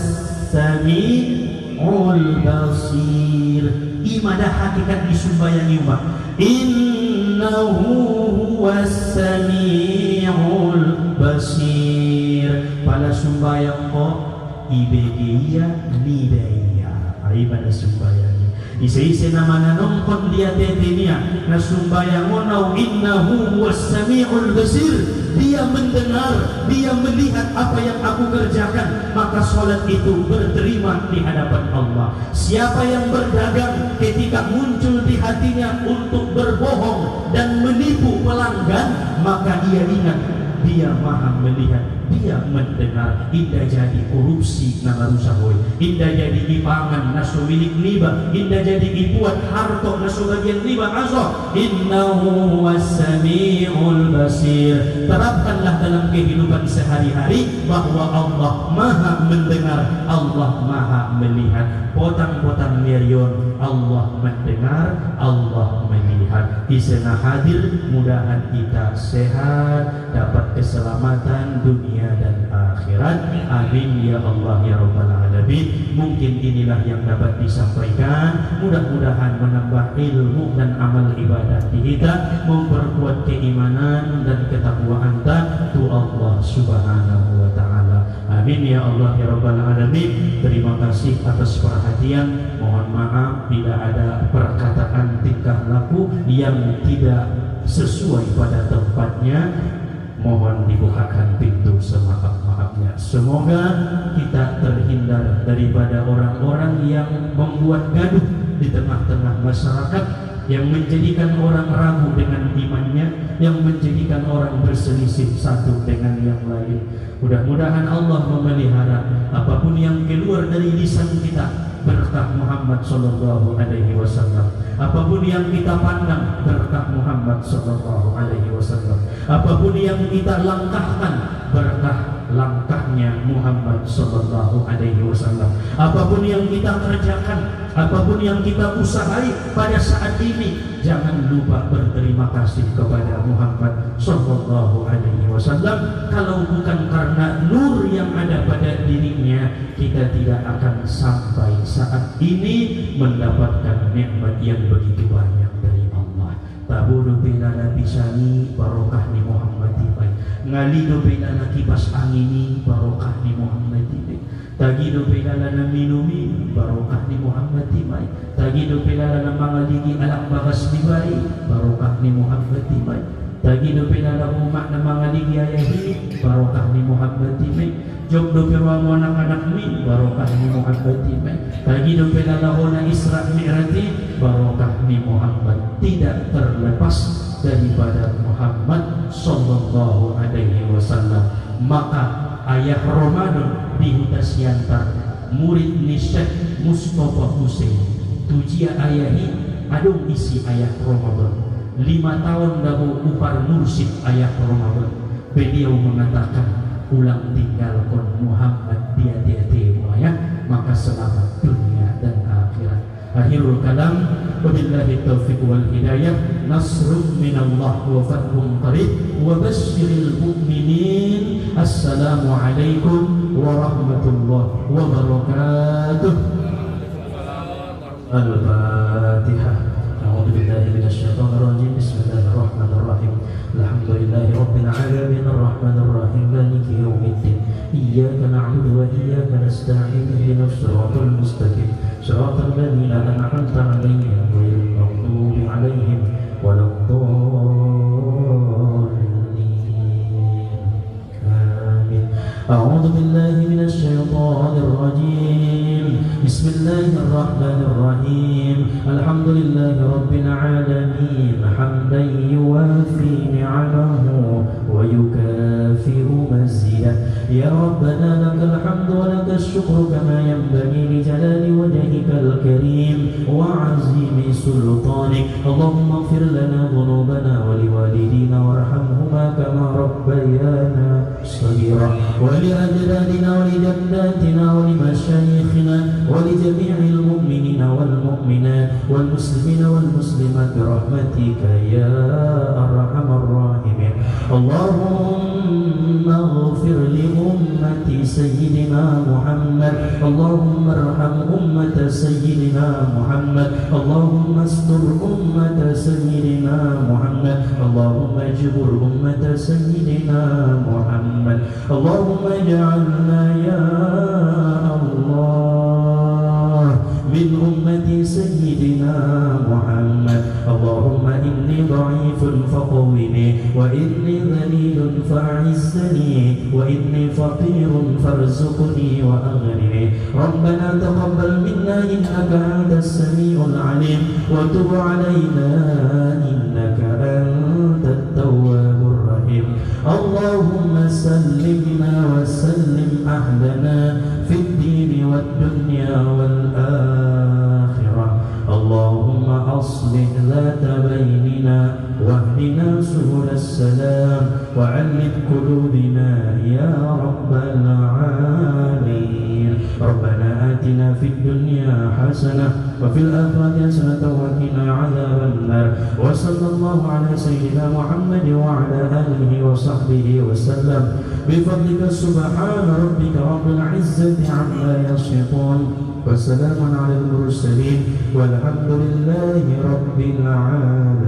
sami'ul basir. Imadah hakikat disumbayangi umat, innahu huwas sami'ul basir. Pada sumbayang kok ibegia nidaya ibadah sumbayang isi nama nanongkon dia tetenia na sumbayang onau innahu huwas-sami'ul basir. Dia mendengar, dia melihat apa yang aku kerjakan, maka salat itu berterima di hadapan Allah. Siapa yang berdagang ketika muncul di hatinya untuk berbohong dan menipu pelanggan, maka dia ingat dia maha melihat, dia mendengar. Indah jadi korupsi nama rusahoy, indah jadi ipangan naso milik niba, indah jadi ibuat harto naso bagian niba aso. Innahu was-sami'ul basir. Terapkanlah dalam kehidupan sehari-hari bahwa Allah maha mendengar, Allah maha melihat. Potang-potang merion Allah mendengar, Allah melihat. Di sana hadir, mudahan kita sehat, dapat keselamatan dunia dan akhirat. Amin ya Allah ya Rabbal Alamin. Mungkin inilah yang dapat disampaikan. Mudah-mudahan menambah ilmu dan amal ibadah kita, memperkuat keimanan dan ketakwaan tu Allah subhanahu wa ta'ala. Amin ya Allah ya Rabbal Alamin. Terima kasih atas perhatian. Mohon maaf bila ada perkataan tingkah laku yang tidak sesuai pada tempatnya. Mohon dibukakan pintu semaaf-maafnya. Semoga kita terhindar daripada orang-orang yang membuat gaduh di tengah-tengah masyarakat, yang menjadikan orang ragu dengan imannya, yang menjadikan orang berselisih satu dengan yang lain. Mudah-mudahan Allah memelihara apapun yang keluar dari lisan kita berkah Muhammad sallallahu alaihi wasallam. Apapun yang kita pandang berkah Muhammad sallallahu alaihi wasallam. Apapun yang kita langkahkan berkah langkahnya Muhammad sallallahu alaihi wasallam. Apapun yang kita kerjakan, apapun yang kita usahai pada saat ini, jangan lupa berterima kasih kepada Muhammad sallallahu alaihi wasallam. Kalau bukan karena nur yang ada pada dirinya, kita tidak akan sampai saat ini mendapatkan nikmat yang begitu banyak dari Allah. Tabudu bilana bisani barokah ni Muhammad tibai. Ngalido bilana kipas angini barokah ni Muhammad tibai. Tagido bilana minumi barokah ni Muhammad tibai. Tagido bilana mangaligi alam bagas tibai barokah ni Muhammad tibai. Tagido bilana umak na mangaligi ayahi barokah ni Muhammad tibai. Jogdo pirwamo anak-anak ni barokah ni Muhammad tibai. Tagido bilana hona Isra Mi'rati barokah ni Muhammad. Tidak terlepas daripada Muhammad sallallahu alaihi wasallam. Maka ayah Ramadan dihutasiantar murid ni Syekh Mustafa Hussein tujia ayahi adung isi ayah Ramadan 5 tahun dahulu upar mursid ayah Ramadan. Beliau mengatakan ulang tinggalkan Muhammad dia ya, maka selamat dunia dan akhirat. Akhirul kalam, wabillahi taufiq wal hidayah. Nasrun minallah wa fathun qarib wa basyiril mu'minin. Assalamualaikum warahmatullahi wabarakatuh. Al-Fatihah. A'udzu billahi minasyaitonir rajim. Bismillahirrahmanirrahim. Alhamdulillahi rabbil alamin arrahmanir rahim maliki yaumiddin. Iyyaka na'budu wa iyyaka nasta'in ihdinas siratal mustaqim siratal ladzina an'amta 'alaihim ghairil maghdubi 'alaihim waladdallin. Amin. A'udzu billahi minasyaitonir rajim. Bismillahirrahmanirrahim. Alhamdulillahi rabbil alamin hamdan yuwafi ni'amahu wa yukafi'u mazidah. Ya Rabbana lakal hamdu wa lakal syukru kama yanbaghi li jalali wajhikal karim wa 'azimi sultanik. Allahumma ighfir lana dhunubana wa liwalidina warhamhuma kama rabbayana shaghira wa li ajdadina wa li jaddatina wa li mashayikhina wa li jami'il mu'minina wal mu'minat wal muslimina wal muslimat bi rahmatika ya arhamar rahimin. Allahumma ighfir li ummati sayyidina Muhammad. Allahumma arham ummata sayyidina Muhammad. Allahumma astur ummata sayyidina Muhammad. Allahumma jibur ummata sayyidina Muhammad. Allahumma ij'alna ya Allah min ummati sayyidina Muhammad. Allahumma inni dha'ifun faqawwini wa inni dhalilun fa'izzani wa inni faqirun farzuqni wa aghnini. Rabbana taqabbal minna innaka antas samiul alim wa tub 'alaina innaka antat tawwabur rahim. Allahumma sallimna wa sallim ahlana fid dini wad dunya wal akhirah. Allahumma aslih dhata bainina wahdina subul salam wa 'allif qulubina ya rabbal alamin. Rabbana atina fid dunya hasanah wa fil akhirati hasanah wa qina 'adzaban nar. Wa sallallahu ala sayyidina Muhammad wa ala alihi wa sahbihi wa sallam. Bi fadlika subhana rabbika rabbil izzati 'amma yasifun. Wassalamun ala al-mursalin walhamdulillahi rabbil alamin.